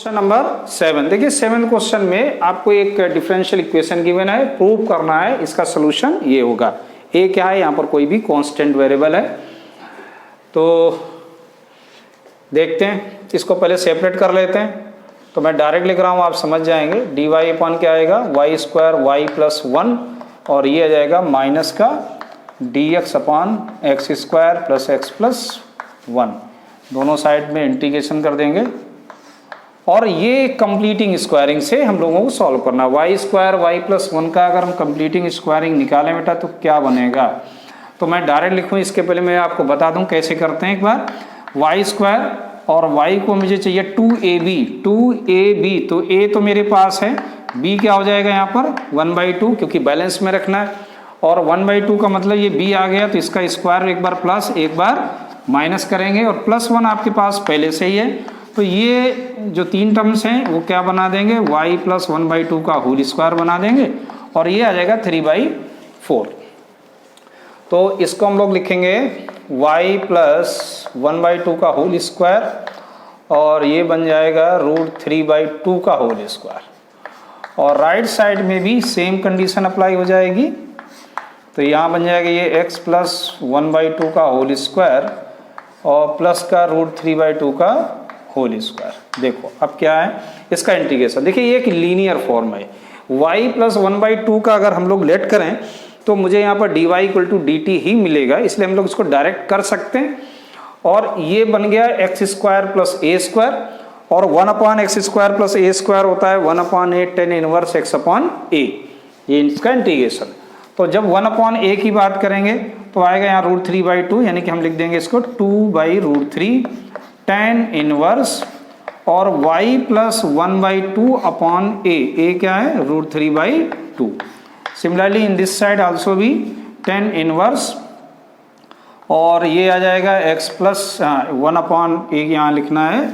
Question number 7। देखिए 7 question में आपको एक डिफरेंशियल इक्वेशन गिवन है, प्रूव करना है। इसका सॉल्यूशन ये होगा। ए क्या है, यहाँ पर कोई भी कांस्टेंट वेरिएबल है। तो देखते हैं, इसको पहले सेपरेट कर लेते हैं। तो मैं डायरेक्ट लिख रहा हूँ, आप समझ जाएंगे। डी वाई अपॉन क्या आएगा, वाई स्क्वायर वाई प्लस 1, और ये आ जाएगा माइनस का D x upon x square plus X plus 1। दोनों साइड में इंटीग्रेशन कर देंगे और ये कंप्लीटिंग स्क्वायरिंग से हम लोगों को सॉल्व करना। वाई स्क्वायर वाई प्लस 1 का अगर हम कंप्लीटिंग स्क्वायरिंग निकालें बेटा तो क्या बनेगा। तो मैं डायरेक्ट लिखूं, इसके पहले मैं आपको बता दूं कैसे करते हैं। एक बार वाई स्क्वायर और वाई को मुझे चाहिए 2ab, तो a तो मेरे पास है, b क्या हो जाएगा यहाँ पर 1/2, क्योंकि बैलेंस में रखना है। और 1/2 का मतलब ये b आ गया, तो इसका स्क्वायर एक बार प्लस एक बार माइनस करेंगे, और प्लस 1 आपके पास पहले से ही है। तो ये जो 3 टर्म्स हैं वो क्या बना देंगे, y प्लस 1/2 का होल स्क्वायर बना देंगे, और ये आ जाएगा 3/4। तो इसको हम लोग लिखेंगे y प्लस 1/2 का होल स्क्वायर, और ये बन जाएगा √3/2 का होल स्क्वायर। और राइट साइड में भी सेम कंडीशन अप्लाई हो जाएगी। तो यहाँ बन जाएगा ये x प्लस 1/2 का होल स्क्वायर और प्लस का √3/2 का होल स्क्वायर। देखो अब क्या है इसका इंटीग्रेशन। देखिए ये एक लीनियर फॉर्म है। y प्लस 1/2 का अगर हम लोग लेट करें तो मुझे यहाँ पर dy इक्वल टू dt ही मिलेगा, इसलिए हम लोग इसको डायरेक्ट कर सकते हैं। और ये बन गया एक्स स्क्वायर प्लस ए स्क्वायर, और 1 अपॉन एक्स स्क्वायर प्लस ए स्क्वायर होता है 1 अपॉन ए tan इनवर्स x अपॉन ए, ये इसका इंटीग्रेशन। तो जब 1 अपॉन ए की बात करेंगे तो आएगा यहाँ √3/2, यानी कि हम लिख देंगे इसको 2/√3 tan इनवर्स, और y प्लस 1/2 अपॉन ए क्या है √3/2। Similarly in this side also भी tan इनवर्स, और ये आ जाएगा x प्लस 1 अपॉन ए यहाँ लिखना है,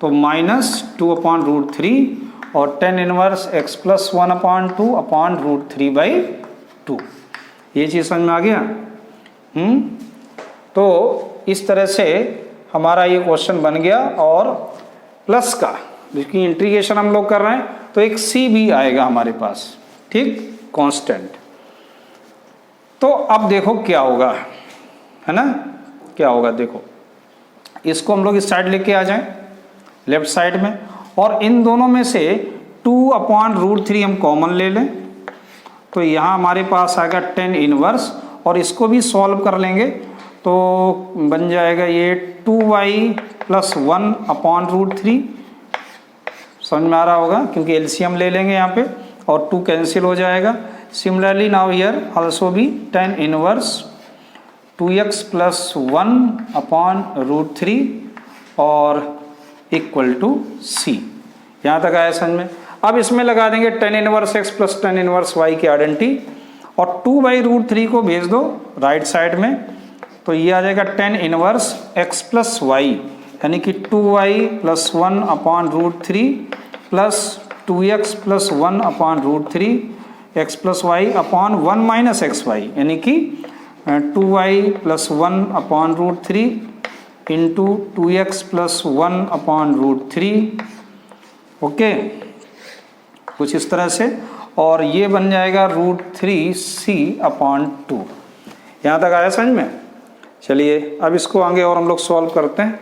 तो -2 अपॉन √3, और tan inverse x plus 1 upon 2 upon √3/2। ये चीज़ समझ में आ गया। तो इस तरह से हमारा ये क्वेश्चन बन गया। और प्लस का जिसकी इंटीग्रेशन हम लोग कर रहे हैं तो एक c भी आएगा हमारे पास, ठीक, कांस्टेंट। तो अब देखो क्या होगा, है ना, क्या होगा। देखो इसको हम लोग इस साइड लेके आ जाएं लेफ्ट साइड में, और इन दोनों में से 2 अपॉन √3 हम कॉमन ले लें, तो यहाँ हमारे पास आएगा tan इनवर्स, और इसको भी सॉल्व कर लेंगे तो बन जाएगा ये 2y प्लस 1 अपॉन √3। समझ में आ रहा होगा, क्योंकि एलसीएम ले लेंगे यहाँ पे, और 2 कैंसिल हो जाएगा। सिमिलरली नाउ हियर आल्सो भी tan inverse 2x plus 1 upon √3 और इक्वल टू c। यहाँ तक आया समझ में। अब इसमें लगा देंगे tan inverse x plus tan inverse y की आइडेंटिटी, और 2/√3 को भेज दो राइट साइड में, तो ये आ जाएगा tan inverse x plus y, यानी कि 2y plus 1 upon √3 plus 2x plus 1 upon √3 x plus y upon 1 minus xy, यानी कि 2y plus 1 upon √3 into 2x plus 1 upon √3। Okay, कुछ इस तरह से, और ये बन जाएगा √3c अपॉन 2। यहाँ तक आया समझ में। चलिए अब इसको आगे और हम लोग सॉल्व करते हैं।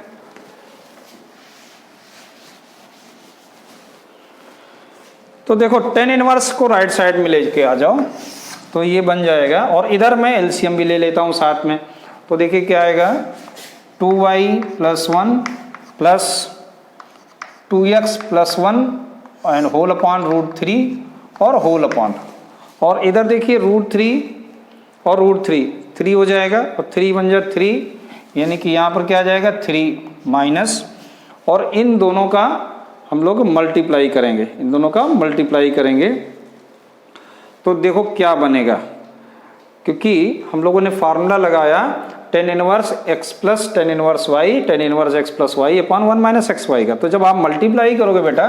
तो देखो tan इनवर्स को राइट साइड में लेके आ जाओ, तो ये बन जाएगा, और इधर मैं एलसीएम भी ले लेता हूँ साथ में। तो देखिए क्या आएगा, 2y plus 1 plus 2x plus 1 and whole upon √3 और होल अपॉन, और इधर देखिए √3 और √3 हो जाएगा, और 3 बन जाए 3, यानी कि यहाँ पर क्या आ जाएगा 3 माइनस, और इन दोनों का हम लोग मल्टीप्लाई करेंगे, इन दोनों का मल्टीप्लाई करेंगे। तो देखो क्या बनेगा, क्योंकि हम लोगों ने फार्मूला लगाया tan inverse x plus tan inverse y, tan inverse x plus y upon 1 minus xy का। तो जब आप मल्टीप्लाई करोगे बेटा,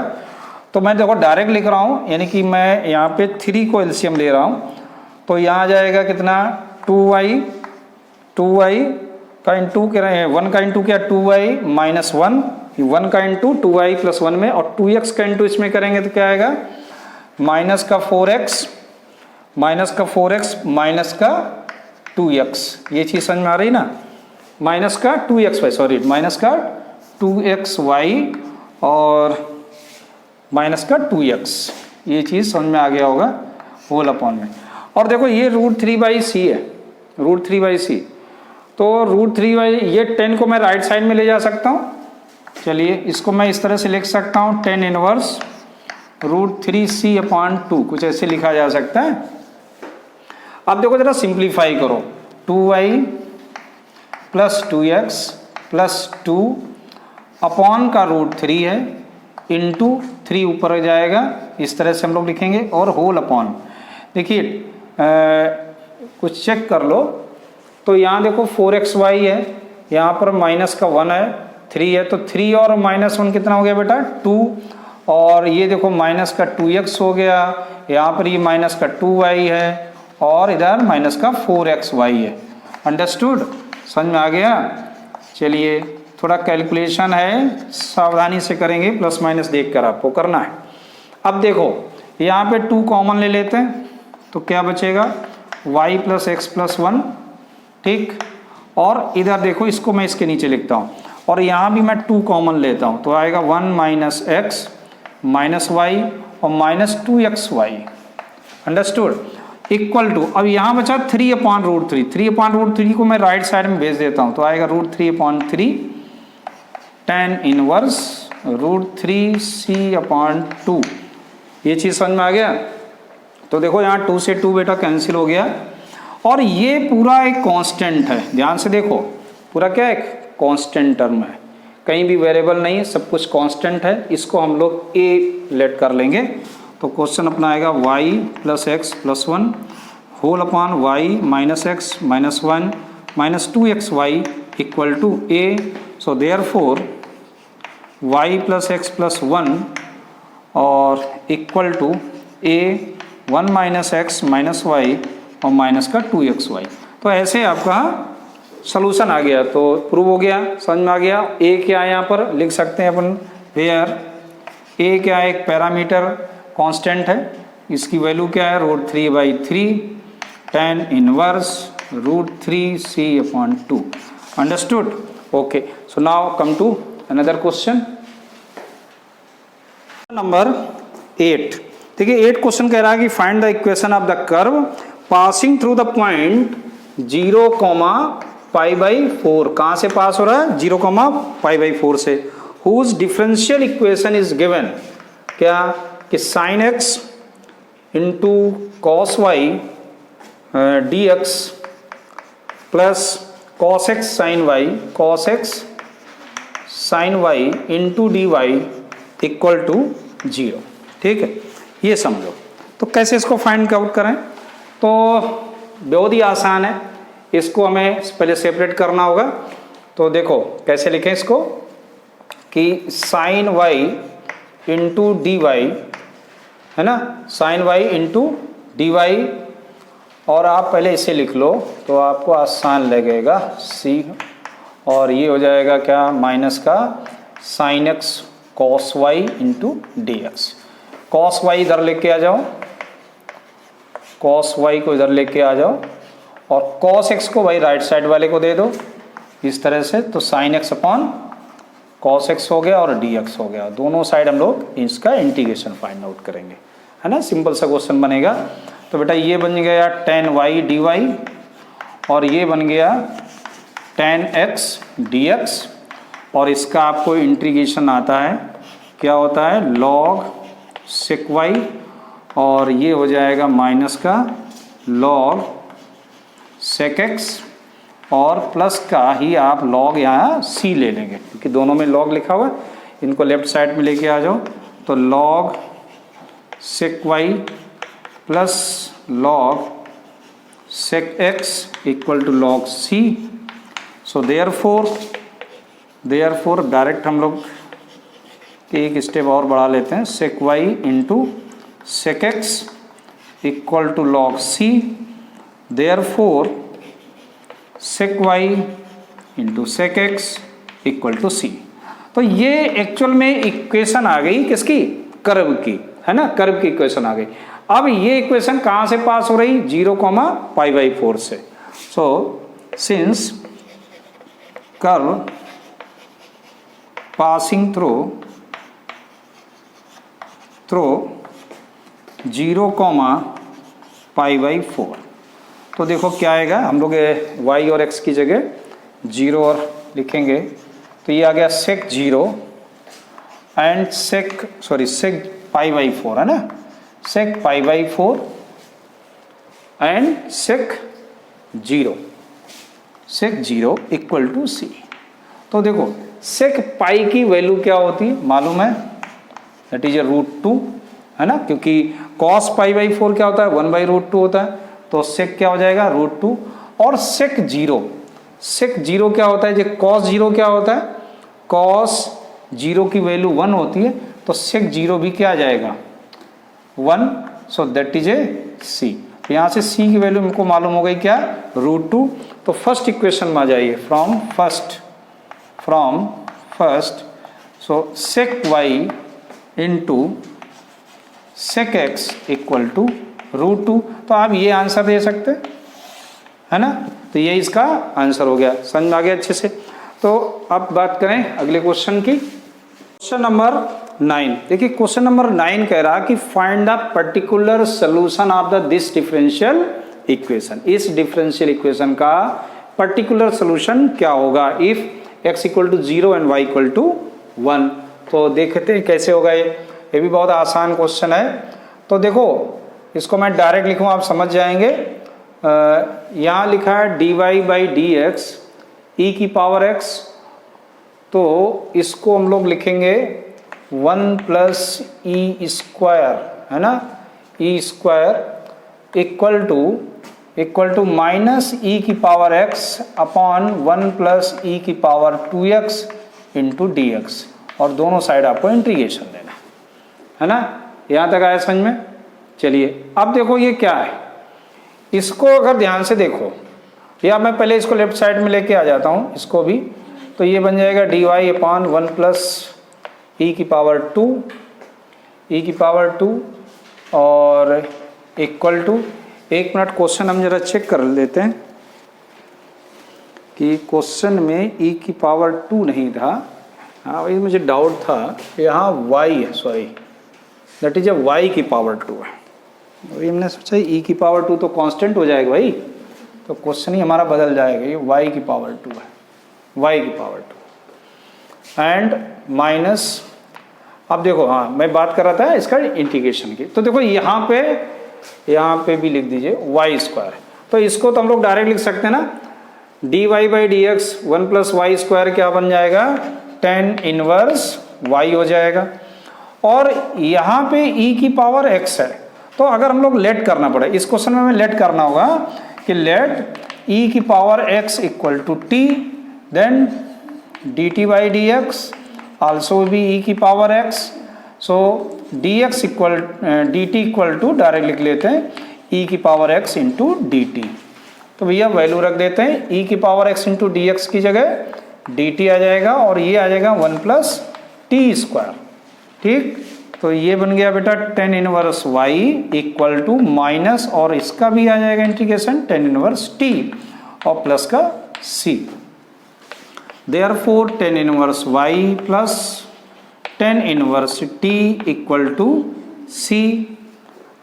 तो मैं देखो डायरेक्ट लिख रहा हूँ, यानी कि मैं यहाँ पे 3 को एलसीएम ले रहा हूँ, तो यहाँ आ जाएगा कितना 2y का इंटू क्या है, 1 का इंटू क्या 2y माइनस 1 1 का इंटू 2y प्लस 1 में, और 2x का इंटू इसमें करेंगे तो क्या आएगा, माइनस का 4x माइनस का 4x माइनस का 2x। ये चीज़ समझ में आ रही ना, माइनस का 2xy, सॉरी माइनस का 2xy और माइनस का 2x, ये चीज़ समझ में आ गया होगा होल अपॉन में। और देखो ये √3/c है, √3/c, तो √3/, ये 10 को मैं राइट साइड में ले जा सकता हूँ। चलिए इसको मैं इस तरह से लिख सकता हूँ, 10 इनवर्स √3c/2, कुछ ऐसे लिखा जा सकता है। अब देखो जरा सिंप्लीफाई करो, 2y plus 2x plus 2 upon का √3 है, इंटू 3 ऊपर जाएगा, इस तरह से हम लोग लिखेंगे, और होल अपॉन। देखिए कुछ चेक कर लो, तो यहाँ देखो 4xy है, यहाँ पर माइनस का 1 है, 3 है, तो 3 और -1 कितना हो गया बेटा, 2, और ये देखो माइनस का 2x हो गया, यहाँ पर ये माइनस का 2y है, और इधर माइनस का 4xy है। अंडरस्टूड, समझ में आ गया। चलिए थोड़ा कैलकुलेशन है, सावधानी से करेंगे, प्लस माइनस देखकर आपको करना है। अब देखो यहाँ पे 2 कॉमन ले लेते हैं, तो क्या बचेगा, y प्लस एक्स प्लस 1, ठीक, और इधर देखो इसको मैं इसके नीचे लिखता हूँ, और यहाँ भी मैं 2 कॉमन लेता हूँ, तो आएगा 1 माइनस एक्स माइनस वाई और minus 2xy। Understood, equal to, अब यहाँ बचा 3/√3, 3/√3 को मैं राइट साइड में भेज देता हूँ, तो आएगा √3/3 tan इनवर्स √3c/2। ये चीज़ समझ में आ गया। तो देखो यहाँ 2 से 2 बेटा कैंसिल हो गया, और ये पूरा एक कांस्टेंट है, ध्यान से देखो, पूरा क्या है, कांस्टेंट टर्म है, कहीं भी वेरिएबल नहीं है, सब कुछ कांस्टेंट है। इसको हम लोग a लेट कर लेंगे, तो क्वेश्चन अपना आएगा y plus X plus 1 whole upon y minus X minus 1 minus 2xy equal to a। So therefore y plus X plus 1 और equal to a 1 minus X minus Y और minus का 2xy। तो ऐसे आपका solution आ गया, तो prove हो गया, समझ में आ गया। a क्या है यहाँ पर लिख सकते हैं अपन, वेयर a क्या है, एक पैरामीटर कांस्टेंट है, इसकी वैल्यू क्या है, √3/3 tan inverse √3c/2। Understood, okay. So now come to another question number 8। देखिए 8 क्वेश्चन कह रहा है कि find the equation of the curve passing through the point 0,π/4। कहाँ से पास हो रहा है, 0,π/4 से। Whose differential equation is given, क्या कि sin x into cos y dx plus cos x sin y into dy equal to 0। ठीक है, ये समझो। तो कैसे इसको फाइंड आउट करें, तो बहुत ही आसान है, इसको हमें पहले सेपरेट करना होगा। तो देखो कैसे लिखें इसको, कि sin y into D Y, है ना, sin y into D Y, और आप पहले इसे लिख लो तो आपको आसान लगेगा c, और ये हो जाएगा क्या, माइनस का sin x cos y into D X. Cos Y इधर लेके आ जाओ, cos y को इधर लेके आ जाओ, और cos x को भाई राइट साइड वाले को दे दो इस तरह से, तो sin x upon cos x हो गया और dx हो गया। दोनों साइड हम लोग इसका इंटीग्रेशन फाइंड आउट करेंगे, है ना, सिंपल सा क्वेश्चन बनेगा। तो बेटा ये बन गया tan y dy, और ये बन गया tan x dx, और इसका आपको इंटीग्रेशन आता है, क्या होता है, log sec y, और ये हो जाएगा माइनस का log sec x, और प्लस का ही आप log यहाँ c ले लेंगे, क्योंकि दोनों में log लिखा हुआ है, इनको लेफ्ट साइड में लेके आ जाओ। तो log sec y plus log sec x equal to log c। So therefore direct हम लोग एक स्टेप और बढ़ा लेते हैं, sec y into sec x equal to log c। Therefore sec y into sec x equal to c। तो ये actual में इक्वेशन आ गई किसकी, कर्व की, है ना, कर्व की इक्वेशन आ गई। अब ये इक्वेशन कहां से पास हो रही, 0, π/4 से। So since curve passing through 0, π/4, तो देखो क्या आएगा, हम लोग y और x की जगह 0 और लिखेंगे, तो ये आ गया sec 0 एंड sec π/4, है ना, sec π/4 and sec 0 equal to c। तो देखो sec पाई की वैल्यू क्या होती है मालूम है, दैट इज √2, है ना, क्योंकि cos π/4 क्या होता है, 1/√2 होता है, तो sec क्या हो जाएगा, √2। और sec 0 क्या होता है, जो cos 0 क्या होता है, cos 0 की वैल्यू 1 होती है, तो sec 0 भी क्या आ जाएगा, 1, सो दैट इज c। तो यहाँ से c की वैल्यू हमको मालूम हो गई क्या, √2। तो फर्स्ट इक्वेशन में आ जाइए, from first, so sec y into sec x equal to √2। तो आप ये आंसर दे सकते हैं, है ना, तो ये इसका आंसर हो गया। समझ में आ गया अच्छे से। तो अब बात करें अगले क्वेश्चन की, क्वेश्चन नंबर 9। देखिए क्वेश्चन नंबर 9 कह रहा कि find the particular solution of the this differential equation. इस डिफरेंशियल इक्वेशन का पर्टिकुलर सोल्यूशन क्या होगा if x equal to 0 and y equal to 1। तो देखते हैं कैसे होगा ये भी बहुत आसान क्वेश्चन है। तो देखो इसको मैं डायरेक्ट लिखूँ, आप समझ जाएंगे। यहाँ लिखा है dy/dx e की पावर x, तो इसको हम लोग लिखेंगे 1 + e² है ना, e² equal to minus e की पावर x अपॉन 1 + e की पावर 2x इंटू dx, और दोनों साइड आपको इंटीग्रेशन देना है ना। यहाँ तक आया समझ में। चलिए अब देखो ये क्या है, इसको अगर ध्यान से देखो, या मैं पहले इसको लेफ्ट साइड में लेके आ जाता हूँ इसको भी, तो ये बन जाएगा dy/1 + e की पावर 2 और इक्वल टू, एक मिनट क्वेश्चन हम जरा चेक कर लेते हैं कि क्वेश्चन में e की पावर 2 नहीं था। हाँ वही मुझे डाउट था, यहाँ y है, सॉरी दैट इज y की पावर 2 है। वही हमने सोचा e की पावर 2 तो कांस्टेंट हो जाएगा भाई, तो क्वेश्चन ही हमारा बदल जाएगा। ये y की पावर 2 है, y की पावर 2 एंड माइनस, अब देखो हाँ मैं बात कर रहा था इसका इंटीग्रेशन की, तो देखो यहाँ पे भी लिख दीजिए y²। तो इसको तो हम लोग डायरेक्ट लिख सकते हैं ना, dy/dx 1 + y² क्या बन जाएगा, tan इनवर्स y हो जाएगा। और यहाँ पे e की पावर x है, तो अगर हम लोग लेट करना पड़े, इस क्वेश्चन में हमें लेट करना होगा कि लेट e की power x equal to t, then dt/dx also भी e की power x, so dt equal to direct लिख लेते हैं e की पावर x इंटू dt। तो भैया वैल्यू रख देते हैं, e की पावर x इंटू dx की जगह dt आ जाएगा, और ये आ जाएगा 1 + t²। ठीक, तो ये बन गया बेटा tan inverse y equal to minus, और इसका भी आ जाएगा इंटीग्रेशन tan इनवर्स t और प्लस का c। Therefore tan inverse y plus tan inverse t equal to c।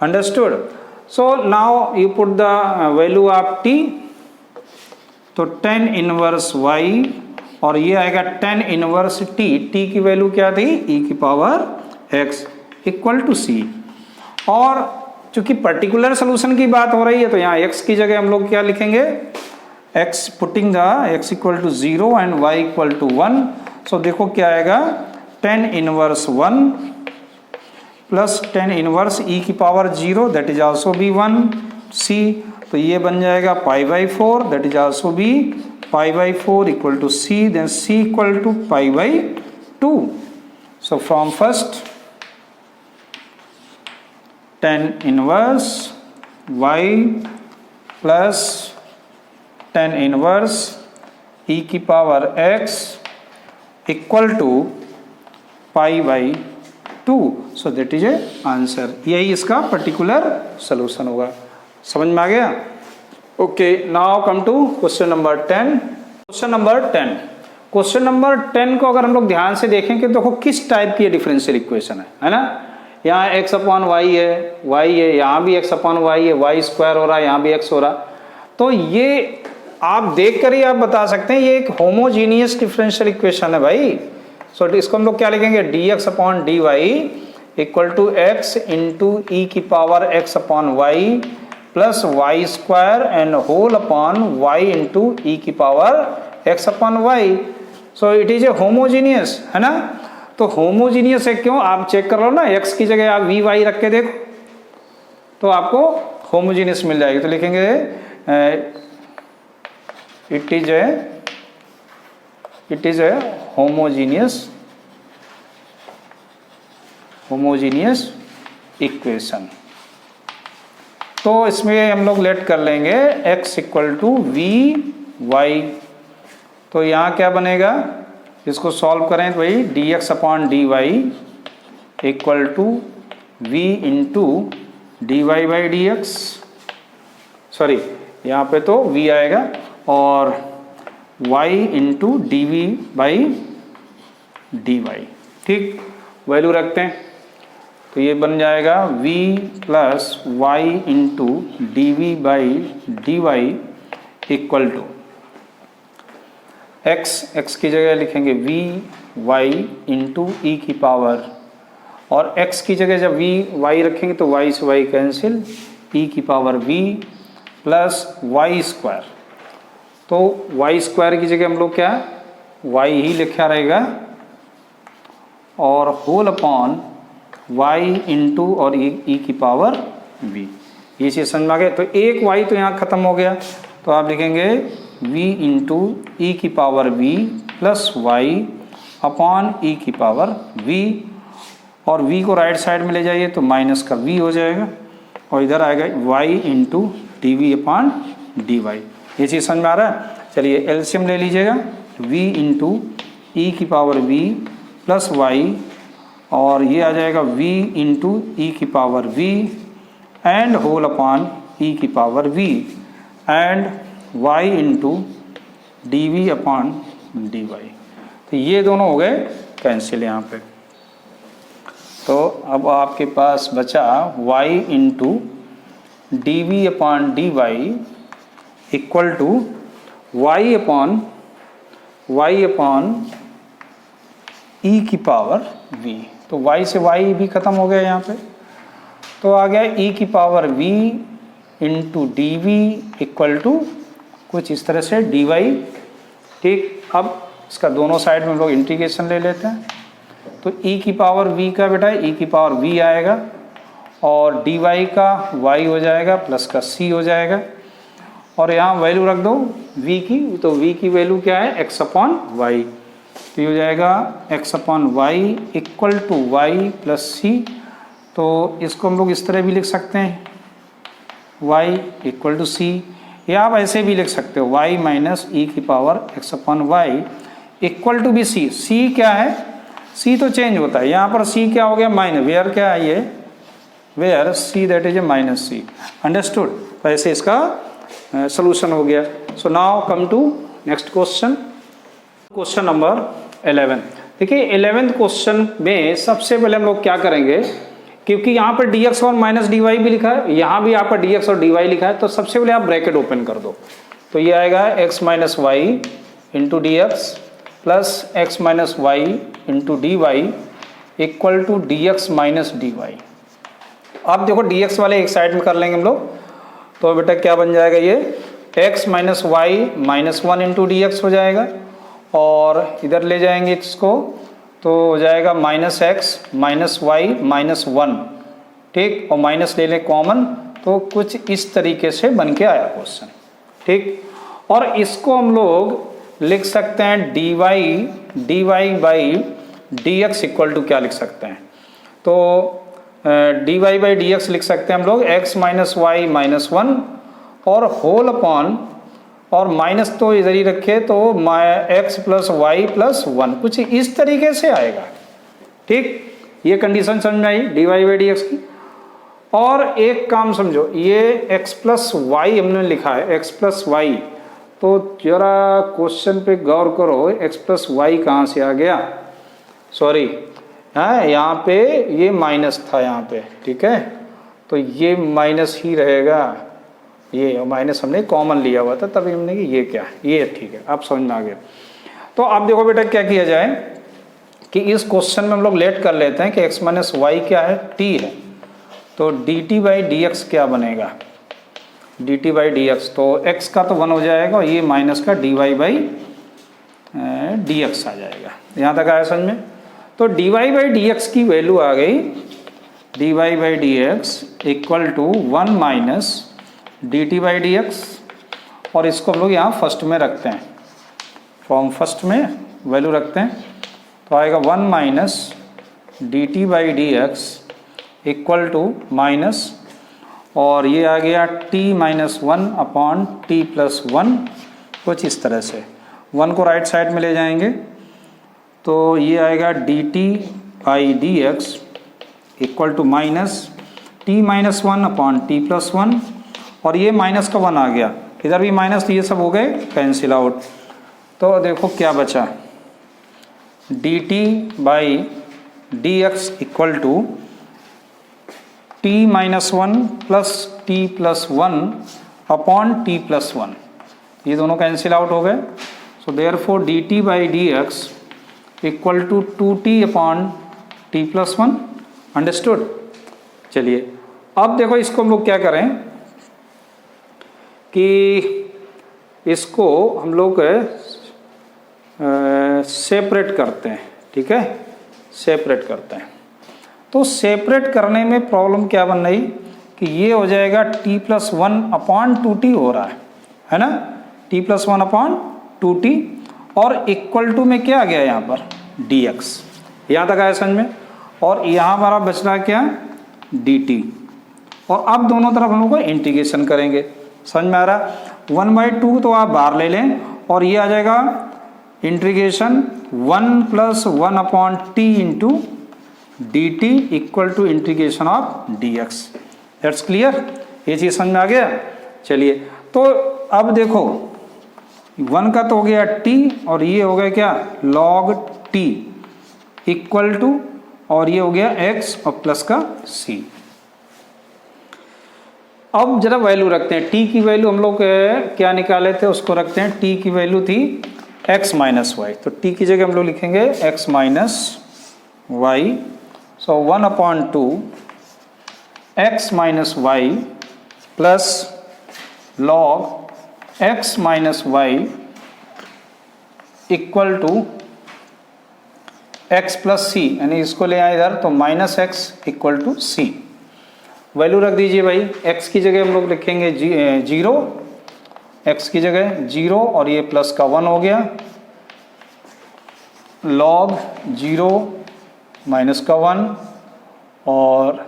Understood. So now you put the value of t, तो tan inverse y और ये आएगा tan इनवर्स t की value क्या थी, e की power x equal to c। और चूंकि पर्टिकुलर सोल्यूशन की बात हो रही है, तो यहाँ x की जगह हम लोग क्या लिखेंगे, x putting the x equal to 0 and y equal to 1। So देखो क्या आएगा, tan inverse 1 plus tan inverse e की power 0 that is also be 1 c। तो ये बन जाएगा π/4 that is also be π/4 equal to c, then c equal to π/2। So from first tan inverse y plus tan inverse e की power x equal to π/2। So that is a answer. यही इसका particular solution होगा। समझ में आ गया? Okay, now come to question number 10। Question number 10 को अगर हम लोग ध्यान से देखें कि देखो किस टाइप की डिफरेंशियल इक्वेशन है ना। यहाँ x/y है, y है, यहाँ भी x/y है, y स्क्वायर हो रहा है, यहाँ भी x हो रहा। तो ये आप देख कर ही आप बता सकते हैं ये एक होमोजीनियस डिफरेंशियल इक्वेशन है भाई। सो इसको हम लोग क्या लिखेंगे, dx/dy equal to x into e की power x/y plus Y square and whole upon y into e की power x/y। So it is a homogeneous, है ना। तो होमोजीनियस है क्यों, आप चेक कर लो ना, x की जगह आप vy रख के देखो तो आपको होमोजीनियस मिल जाएगी। तो लिखेंगे it is a homogeneous equation. तो इसमें हम लोग लेट कर लेंगे x इक्वल टू vy। तो यहाँ क्या बनेगा, इसको सॉल्व करें तो भाई dx/dy equal to v into dy/dx, sorry यहाँ पे तो v आएगा, और y इंटू dv/dy। ठीक, वैल्यू रखते हैं तो ये बन जाएगा v plus y into dv/dy equal to x की जगह लिखेंगे vy इंटू ई की पावर, और x की जगह जब vy रखेंगे तो y से y कैंसिल, e की power v plus Y square. तो y स्क्वायर की जगह हम लोग क्या y ही लिखा रहेगा, और होल अपॉन y इंटू और ई की पावर v। ये चीज़ समझ में आ गया। तो एक y तो यहाँ ख़त्म हो गया, तो आप लिखेंगे v इंटू ई की power v plus y upon e की पावर v, और v को राइट साइड में ले जाइए तो माइनस का v हो जाएगा, और इधर आएगा y into D we upon D Y. ये चीज़ समझ में आ रहा है। चलिए एलसीएम ले लीजिएगा, v इंटू ई की पावर v प्लस वाई, और ये आ जाएगा v इंटू ई की power v and whole upon e की power v and y into D we upon D y. तो ये दोनों हो गए कैंसिल यहाँ पे। तो अब आपके पास बचा y into D we upon D Y equal to y upon e की पावर v। तो y से y भी ख़त्म हो गया यहाँ पे, तो आ गया e की power v into D V equal to कुछ इस तरह से dy। ठीक, अब इसका दोनों साइड में हम लोग इंटीग्रेशन ले लेते हैं। तो e की पावर v का बेटा e की पावर v आएगा, और dy का y हो जाएगा प्लस का c हो जाएगा, और यहाँ वैल्यू रख दो v की। तो v की वैल्यू क्या है, x अपॉन वाई। तो ये हो जाएगा x upon Y equal to y plus c. तो इसको हम लोग इस तरह भी लिख सकते हैं, y इक्वल टू सी, या आप ऐसे भी लिख सकते हो y माइनस ई की power x upon Y equal to भी सी। सी क्या है, सी तो चेंज होता है, यहाँ पर सी क्या हो गया माइनस, वेयर क्या है ये, where C that is A minus C. Understood. वैसे इसका सोल्यूशन हो गया। So now come to next question, question number 11। देखिए 11th क्वेश्चन में सबसे पहले हम लोग क्या करेंगे, क्योंकि यहाँ पर dx और माइनस डी वाई भी लिखा है, यहाँ भी यहाँ पर dx और dy लिखा है, तो सबसे पहले आप ब्रैकेट ओपन कर दो। तो ये आएगा x minus Y into D X plus X minus Y into D Y equal to D X minus D Y. अब देखो dx वाले एक साइड में कर लेंगे हम लोग, तो बेटा क्या बन जाएगा, ये x minus Y minus one into D X हो जाएगा, और इधर ले जाएंगे इसको तो हो जाएगा minus X minus Y minus one. ठीक, और माइनस ले लें कॉमन, तो कुछ इस तरीके से बन के आया क्वेश्चन। ठीक, और इसको हम लोग लिख सकते हैं dy by D X equal to क्या लिख सकते हैं, तो dy बाई डी एक्स लिख सकते हैं हम लोग x minus Y minus one, और होल अपॉन, और माइनस तो इधर ही रखे तो x plus Y plus one, कुछ इस तरीके से आएगा। ठीक, ये कंडीशन समझ में आई dy बाई डी एक्स की। और एक काम समझो, ये x प्लस वाई हमने लिखा है, x प्लस वाई, तो जरा क्वेश्चन पे गौर करो, x प्लस वाई कहाँ से आ गया, सॉरी हाँ यहाँ पे ये माइनस था यहाँ पे, ठीक है, तो ये माइनस ही रहेगा, ये माइनस हमने कॉमन लिया हुआ था तभी हमने कि ये क्या है, ये ठीक है, अब समझ में आ गया। तो अब देखो बेटा क्या किया जाए कि इस क्वेश्चन में हम लोग लेट कर लेते हैं कि x माइनस वाई क्या है, t है, तो dt बाई डी एक्स क्या बनेगा, dt बाई डी एक्स, तो x का तो 1 हो जाएगा और ये माइनस का dy बाई डी एक्स आ जाएगा। यहाँ तक आया समझ में। तो dy बाई डी एक्स की वैल्यू आ गई dy by D X equal to 1 minus dt by D X, और इसको हम लोग यहाँ फर्स्ट में रखते हैं, फॉर्म फर्स्ट में वैल्यू रखते हैं, तो आएगा 1 minus dt by D X equal to minus, और ये आ गया t minus 1 upon T plus 1, कुछ इस तरह से 1 को राइट साइड में ले जाएंगे, तो ये आएगा dt by D X equal to minus t minus 1 upon T plus 1, और ये माइनस का 1 आ गया, इधर भी माइनस, तो ये सब हो गए कैंसिल आउट। तो देखो क्या बचा, dt by D X equal to t minus 1 plus T plus 1 upon T plus 1, ये दोनों कैंसिल आउट हो गए। So therefore dt by D X equal to 2t upon T plus 1, understood. चलिए अब देखो इसको हम लोग क्या करें कि इसको हम लोग सेपरेट करते हैं, ठीक है, सेपरेट करते हैं। तो सेपरेट करने में प्रॉब्लम क्या बन रही कि ये हो जाएगा t प्लस 1 अपॉन 2t हो रहा है ना, t प्लस 1 अपॉन 2t, और इक्वल टू में क्या आ गया यहाँ पर dx, यहाँ तक आया समझ में, और यहाँ हमारा बच रहा क्या dt, और अब दोनों तरफ हम लोग को इंटीग्रेशन करेंगे, समझ में आ रहा। 1/2 तो आप बाहर ले लें, और ये आ जाएगा integration 1 plus 1 upon T into dt equal to integration of dx। That's clear, ये चीज़ समझ में आ गया। चलिए तो अब देखो 1 का तो हो गया t, और ये हो गया क्या log t इक्वल टू, और ये हो गया x और प्लस का c। अब जरा वैल्यू रखते हैं, t की वैल्यू हम लोग क्या निकाले थे, उसको रखते हैं, t की वैल्यू थी x माइनस वाई, तो t की जगह हम लोग लिखेंगे x minus y, so 1 upon 2 x minus Y plus log x minus Y equal to x plus c, यानी इसको ले आए इधर, तो minus x equal to c. Value रख दीजिए भाई, x की जगह हम लोग लिखेंगे 0, x की जगह 0, और ये प्लस का 1 हो गया, log 0 माइनस का 1, और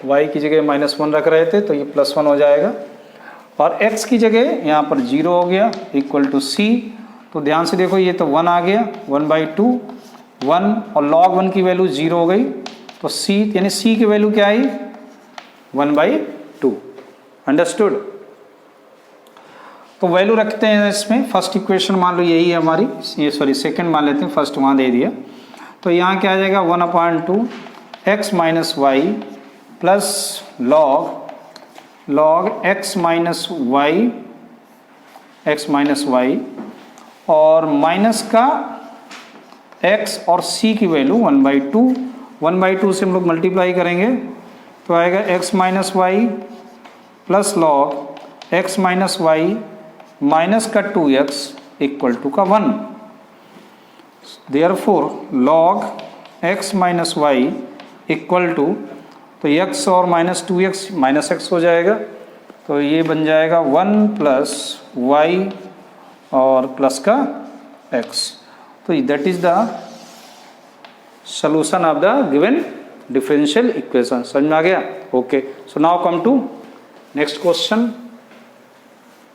y की जगह माइनस 1 रख रहे थे तो ये प्लस 1 हो जाएगा, और x की जगह यहाँ पर 0 हो गया इक्वल टू c। तो ध्यान से देखो ये तो 1 आ गया, 1/2 1, और log 1 की वैल्यू 0 हो गई, तो c यानी c की वैल्यू क्या आई 1/2, अंडरस्टूड। तो वैल्यू रखते हैं इसमें, फर्स्ट इक्वेशन मान लो यही है हमारी, ये सॉरी सेकंड मान लेते हैं, फर्स्ट वहाँ दे दिया, तो यहाँ क्या आ जाएगा 1/2 x minus Y plus log x minus Y, और माइनस का x और c की वैल्यू 1/2 से हम लोग मल्टीप्लाई करेंगे, तो आएगा x minus Y plus log x minus Y minus का 2x इक्वल टू का 1। Therefore log x minus Y equal to, तो x और माइनस 2x माइनस x हो जाएगा, तो ये बन जाएगा 1 प्लस वाई और प्लस का x। तो that is the solution of the given differential equation। समझ में आ गया? Okay, so now come to next question.